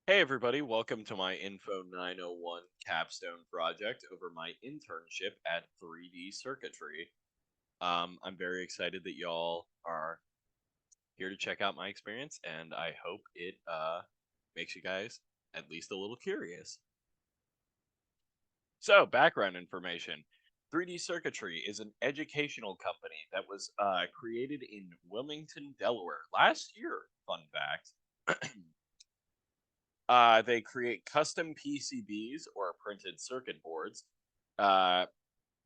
Hey everybody, welcome to my Info 901 capstone project over my internship at 3D Circuitry. I'm very excited that y'all are here to check out my experience, and I hope it makes you guys at least a little curious. So, background information. 3D Circuitry is an educational company that was created in Wilmington, Delaware last year. Fun fact. They create custom PCBs or printed circuit boards, uh,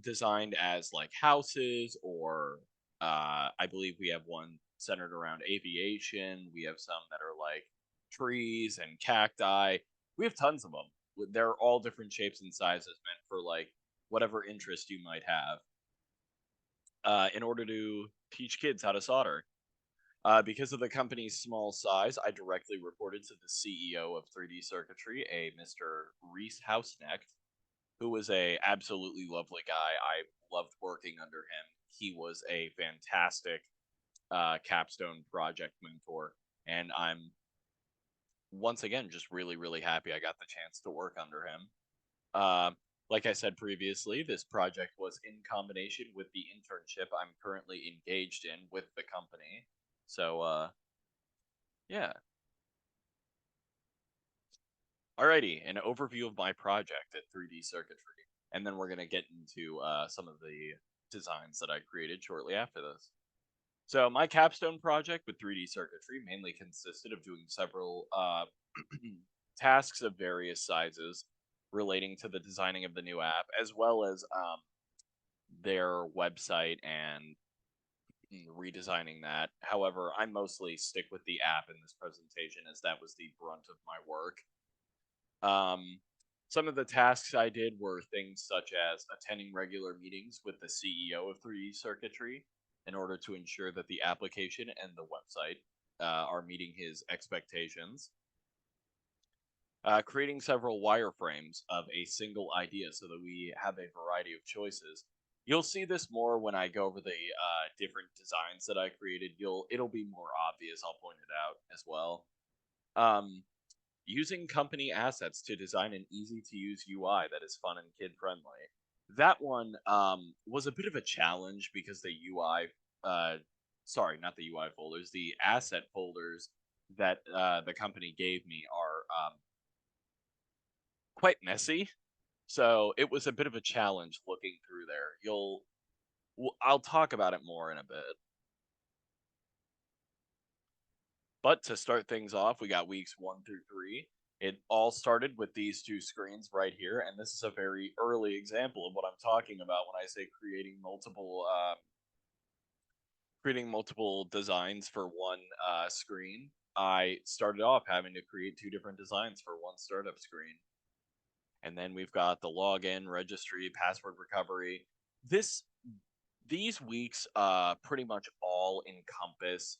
designed as like houses or I believe we have one centered around aviation. We have some that are like trees and cacti. We have tons of them. They're all different shapes and sizes, meant for like whatever interest you might have. In order to teach kids how to solder. Because of the company's small size, I directly reported to the CEO of 3D Circuitry, a Mr. Reese Houseknecht, who was a absolutely lovely guy. I loved working under him. He was a fantastic capstone project mentor, and I'm once again just really happy I got the chance to work under him. Uh, like I said previously, this project was in combination with the internship I'm currently engaged in with the company. So, yeah. Alrighty, an overview of my project at 3D Circuitry, and then we're gonna get into some of the designs that I created shortly after this. So my capstone project with 3D Circuitry mainly consisted of doing several tasks of various sizes relating to the designing of the new app, as well as their website and redesigning that. However, I mostly stick with the app in this presentation, as that was the brunt of my work. Um, some of the tasks I did were things such as attending regular meetings with the CEO of 3D Circuitry in order to ensure that the application and the website are meeting his expectations. Creating several wireframes of a single idea so that we have a variety of choices. You'll see this more when I go over the different designs that I created. It'll be more obvious. I'll point it out as well. Um, Using company assets to design an easy to use UI that is fun and kid friendly. That one was a bit of a challenge because the UI, sorry, not the UI folders, the asset folders that the company gave me are quite messy. So it was a bit of a challenge looking through there. I'll talk about it more in a bit. But to start things off, we got weeks 1 through 3. It all started with these two screens right here, and this is a very early example of what I'm talking about when I say creating multiple designs for one screen. I started off having to create two different designs for one startup screen, and then we've got the login, registry, password recovery. This these weeks pretty much all encompass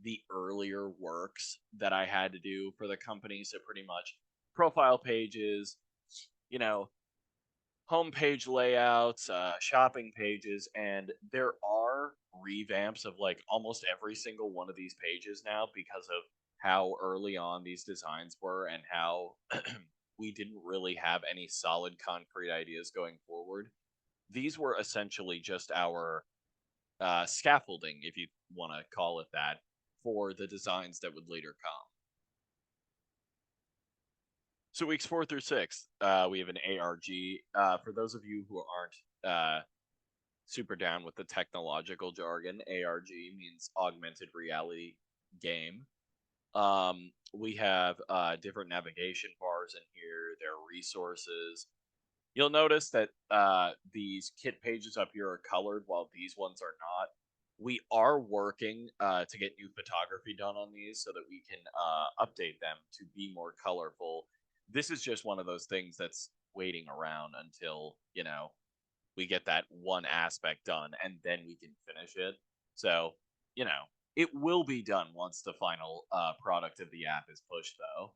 the earlier works that I had to do for the company. So pretty much profile pages, you know, homepage layouts, shopping pages, and there are revamps of like almost every single one of these pages now because of how early on these designs were and how we didn't really have any solid concrete ideas going forward. These were essentially just our scaffolding, if you want to call it that, for the designs that would later come. So weeks 4 through 6, we have an ARG. For those of you who aren't super down with the technological jargon, ARG means augmented reality game. We have different navigation bars in here. There are resources. You'll notice that these kit pages up here are colored while these ones are not. We are working to get new photography done on these so that we can update them to be more colorful. This is just one of those things that's waiting around until, we get that one aspect done and then we can finish it. So, you know, it will be done once the final product of the app is pushed, though.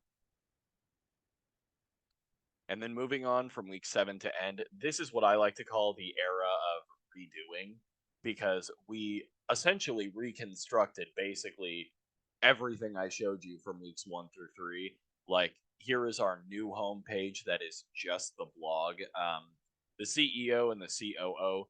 And then moving on from week 7 to end, this is what I like to call the era of redoing because we essentially reconstructed basically everything I showed you from weeks 1 through 3. Like, here is our new homepage that is just the blog. The CEO and the COO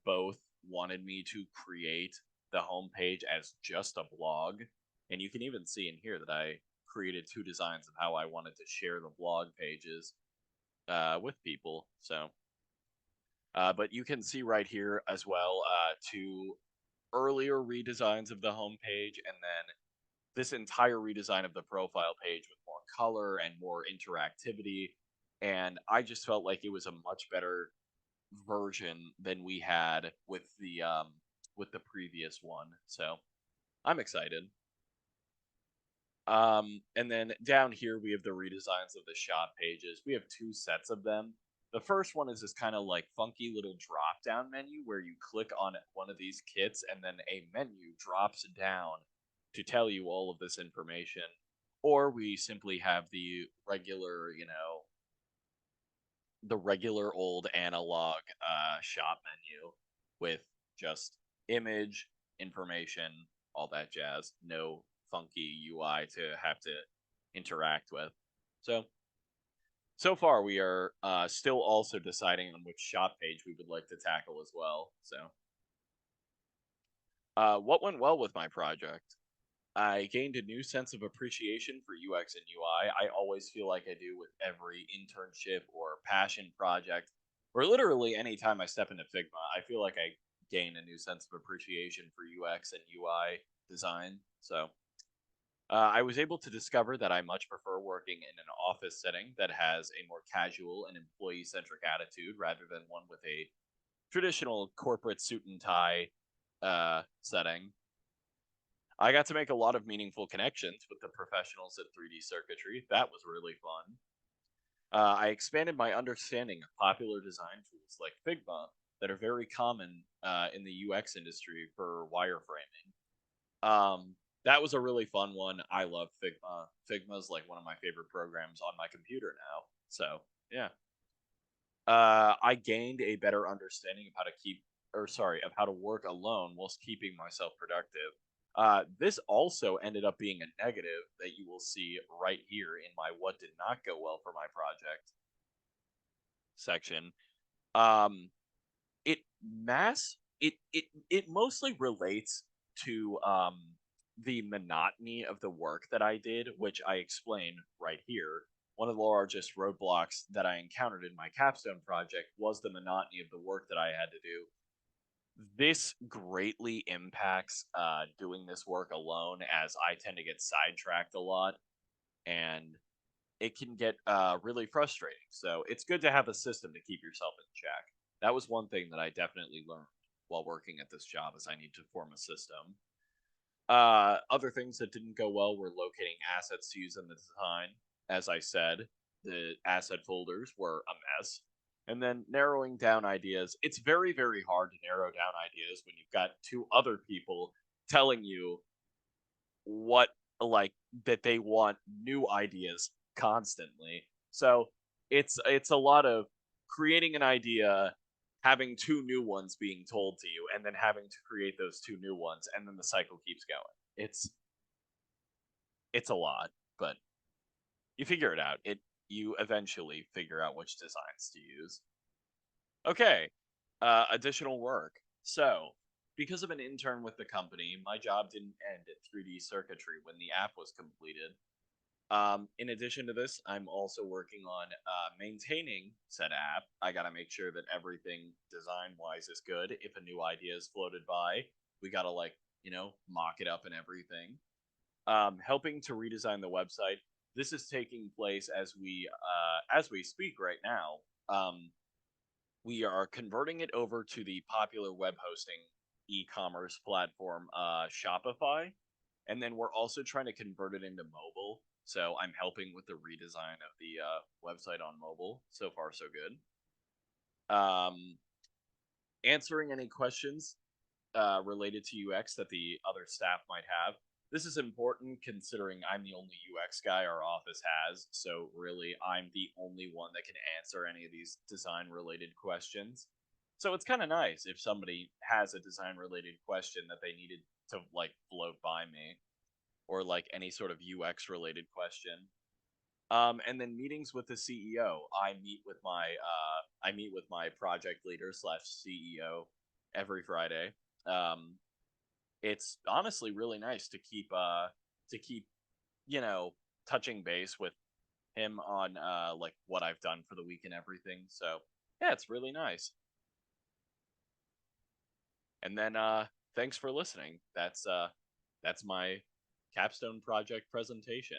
both wanted me to create the homepage as just a blog. And you can even see in here that I created two designs of how I wanted to share the blog pages with people. So, but you can see right here as well two earlier redesigns of the homepage, and then this entire redesign of the profile page with more color and more interactivity. And I just felt like it was a much better version than we had with the previous one. So I'm excited. And then down here we have the redesigns of the shop pages. We have two sets of them. The first one is this kind of like funky little drop down menu where you click on one of these kits and then a menu drops down to tell you all of this information. Or we simply have the regular, the regular old analog shop menu with just image, information, all that jazz. No funky UI to have to interact with. So far we are still also deciding on which shop page we would like to tackle as well. So, what went well with my project? I gained a new sense of appreciation for UX and UI. I always feel like I do with every internship or passion project, or literally anytime I step into Figma, I feel like I gain a new sense of appreciation for UX and UI design. So, I was able to discover that I much prefer working in an office setting that has a more casual and employee centric attitude rather than one with a traditional corporate suit and tie setting. I got to make a lot of meaningful connections with the professionals at 3D Circuitry. That was really fun. I expanded my understanding of popular design tools like Figma that are very common in the UX industry for wireframing. That was a really fun one. I love Figma. Figma is like one of my favorite programs on my computer now. So yeah, I gained a better understanding of of how to work alone whilst keeping myself productive. This also ended up being a negative that you will see right here in my what did not go well for my project section. Um, it mostly relates to the monotony of the work that I did, which I explain right here. One of the largest roadblocks that I encountered in my capstone project was the monotony of the work that I had to do. This greatly impacts doing this work alone, as I tend to get sidetracked a lot, and it can get really frustrating. So it's good to have a system to keep yourself in check. That was one thing that I definitely learned while working at this job, is I need to form a system. Other things that didn't go well were locating assets to use in the design. As I said, the asset folders were a mess. And then narrowing down ideas. It's very, very hard to narrow down ideas when you've got two other people telling you what, like, that they want new ideas constantly. So it's a lot of creating an idea, having two new ones being told to you, and then having to create those two new ones, and then the cycle keeps going. It's a lot, but you figure it out. You eventually figure out which designs to use. Okay, additional work. So, because of an intern with the company, my job didn't end at 3D Circuitry when the app was completed. In addition to this, I'm also working on maintaining said app. I got to make sure that everything design wise is good. If a new idea is floated by, we got to, like, mock it up and everything. Helping to redesign the website. This is taking place as we speak right now. We are converting it over to the popular web hosting e-commerce platform Shopify, and then we're also trying to convert it into mobile. So I'm helping with the redesign of the website on mobile. So far, so good. Answering any questions related to UX that the other staff might have. This is important considering I'm the only UX guy our office has, so really I'm the only one that can answer any of these design related questions. So it's kind of nice if somebody has a design related question that they needed to, like, float by me, or like any sort of UX related question. And then meetings with the CEO. I meet with my project leader slash CEO every Friday. Um, it's honestly really nice to keep you know touching base with him on like what I've done for the week and everything. So yeah, it's really nice. And then thanks for listening. That's my capstone project presentation.